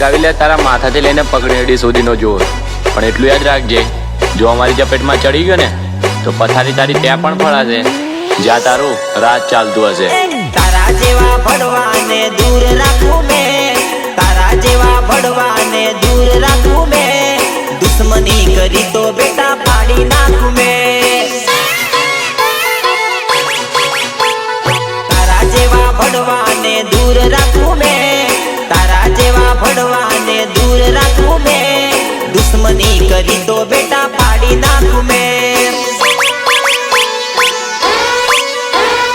લગાવી લે તારા માથાથી લઈને પગડેડી સુધીનો જોર. પણ એટલું યાદ રાખજે, જો અમારી ચપેટમાં ચડી ગયો ને તો પથારી તારી ત્યાં પણ ફળાશે, જ્યાં તારું રાજ ચાલતું હશે. તારા જેવા ભડવાને દૂર રાખું મેં, તારા જેવા ભડવાને દૂર રાખું મેં, દુશ્મની કરી તો બેટા પાડી નાખું મેં. તારા જેવા ભડવાને દૂર રાખું મેં, તારા જેવા ભડવાને દૂર રાખું મેં, દુશ્મની કરી તો બેટા પાડી નાખું મેં.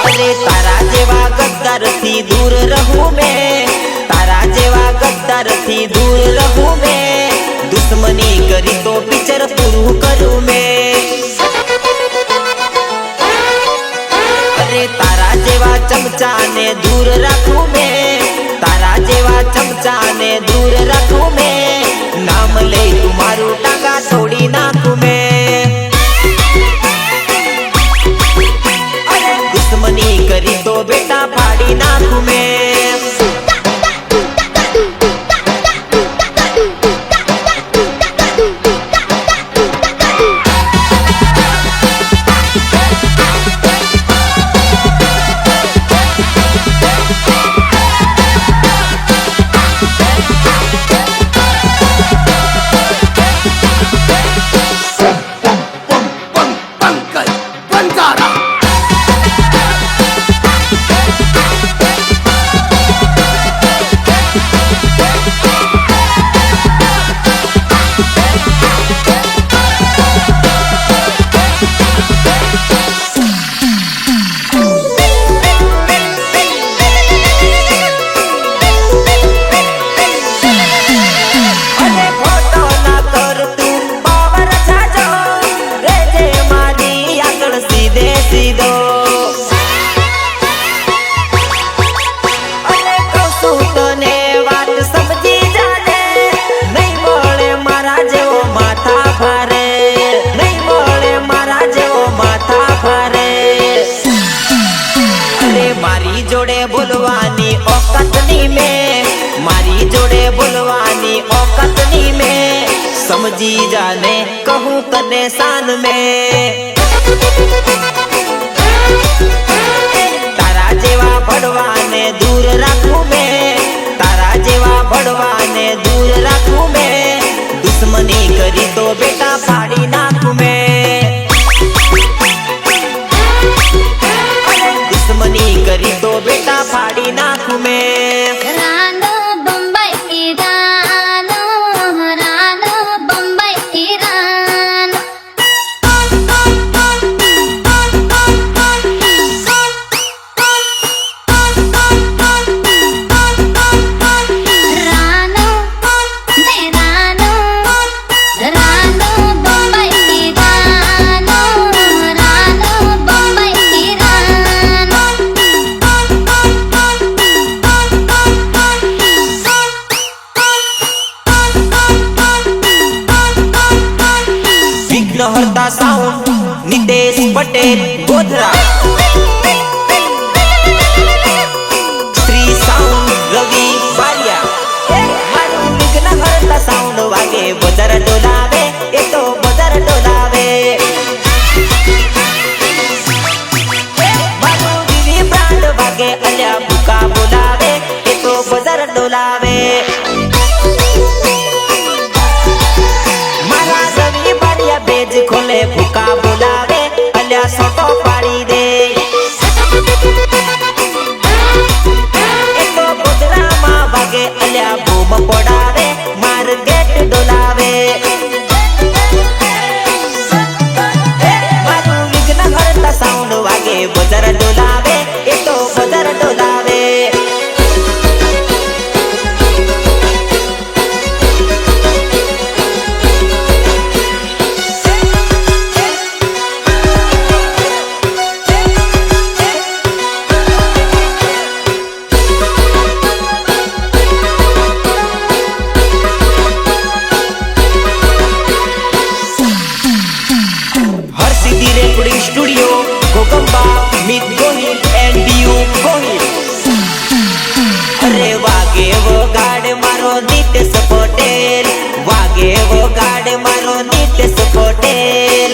અરે તારા જેવા ગદ્દારથી દૂર રહું મેં, તારા જેવા ગદ્દારથી દૂર રહું મેં, દુશ્મની કરી તો પિક્ચર પૂરું કરું મેં. અરે તારા જેવા ચમચાને દૂર રાખું મેં, તારા જેવા ચમચાને દૂર રાખું મેં, નામ લઈ તું મારું ટાંગા તોડી નાખું મેં. દુશ્મની કરી તો બેટા પાડી નાખું મેં. મારી જોડે બોલવાની ઓકાતની મેં, મારી જોડે બોલવાની ઓકાતની મેં, સમજી જાને કહું તને શાન મેં. તારા જેવા ભડવાને દૂર રાખું મેં, તારા જેવા ભડવાને દૂર રાખું મેં, દુશ્મની કરી તો બેટા પાડી નાખું મેં. દુશ્મની કરી તો બેટા પાડી નાખું મેં. રાનો બંબઈ રાનો, રાનો બંબઈ રાનો. રાનો ને રાનો, રાનો બંબઈ રાનો, રાનો બંબઈ રાનો. વિઘ્નહર્તા સાઉન્ડ નિતેશ પટેલ ગોધરા, શ્રી સાઉન્ડ રવિ બારિયા. મારું વિઘ્નહર્તા સાઉન્ડ વાગે બજાર ડોલાવે, એ તો બજાર ડોલાવે. મારું વિવી બ્રાન્ડ વાગે અલ્યા ભૂકા બોલાવે, એ તો બજાર ડોલાવે. બેજ ખોલે ભૂકા બોલાવે, અલ્યા સોટો પાડી દે. એ તો ગોધરામાં વાગે અલ્યા બૂમ પડાવે, માર ગેટ ડોલાવે. મારું વિઘ્નહર્તા સાઉન્ડ વાગે બજાર ડોલાવે, એ તો બજાર ડોલાવે. પટેલ વાગે વગાડે મારો નીતેશ પટેલ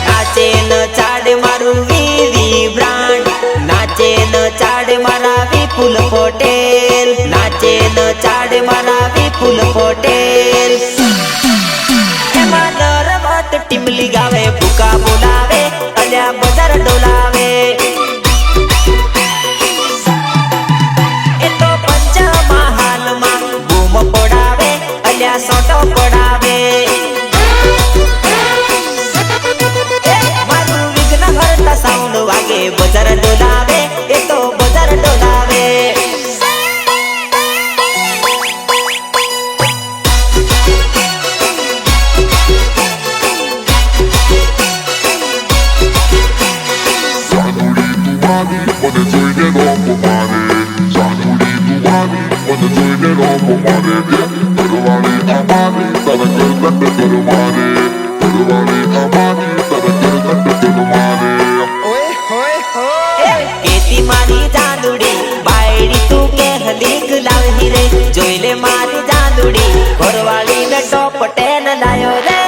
નાચે ન ચાડે મારું વીવી બ્રાન્ડ નાચે ન ચાડે મારા વિપુલ પટેલ નાચે ન ચાડે મારા વિપુલ પટેલ એમાં નરમત ટીમલી ગાવે ભૂકા બોલાવે અલ્યા બજાર ડોલાવે એ તો પંચમહાલમાં બૂમ પડાવે અલ્યા સોટો પડાવે મારું વિઘ્ન હરતા સાઉન્ડ વાગે બજાર ડોલાવે એ તો બજાર ડોલાવે Wanna join it all for money. Januri Duwani, wanna join it all for money. Karwani Amani, tada kar katte karwani. Karwani Amani, tada kar katte karwani. કેતી મારી ચાંદુડી બાયડી તું કે હલીક લાવહી રે જોઈ લે મારી ચાંદુડી ઘરવાળી ને ટોપ 10 લાયો રે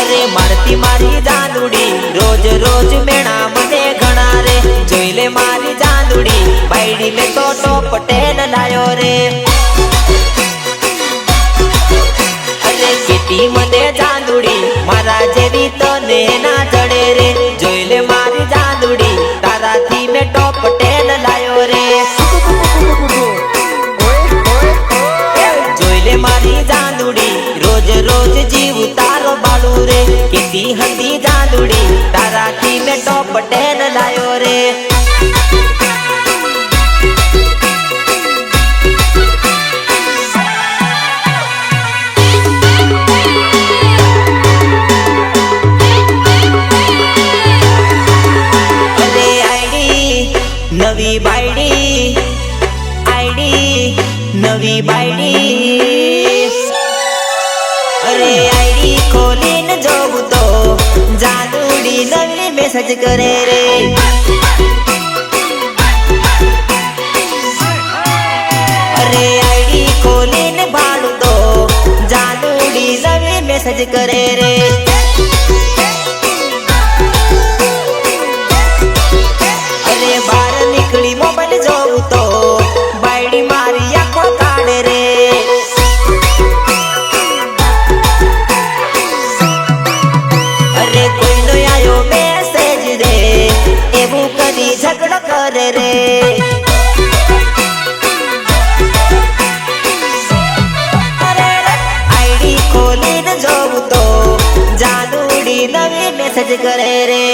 અરે મારતી મારી ચાંદુડી રોજ રોજ મેણા મને ઘણા રે જોઈ લે મારી ચાંદુડી બાયડી ને તો ટોપ 10 લાયો રે અરે કેતી મને ચાંદુડી મારા જેવી તને ના જડે રે જોઈ લે મારી ચાંદુડી તારાથી મેં ટોપ 10 લાયો રે જોઈ લે મારી ચાંદુડી રોજ રોજ જીવ તારો બાળુ રે કેતી હતી ચાંદુડી તારાથી મેં ટોપ 10 લાયો રે નવી બાયડી અરે આઈડી ખોલીને જોવું તો જાદુડી નવી મેસેજ કરે રે અરે આઈડી ખોલીને ભાડું તો જાદુડી નવી મેસેજ કરે રે અરે બહાર નીકળી મોબાઈલ જોવું તો બાયડી મારી આંખો કાઢે રે અરે કોઈનો આયો મેસેજ રે એવું કરી ઝઘડો કરે રે અરે આઈડી ખોલીને જોવું તો જાદુડી નવી મેસેજ કરે રે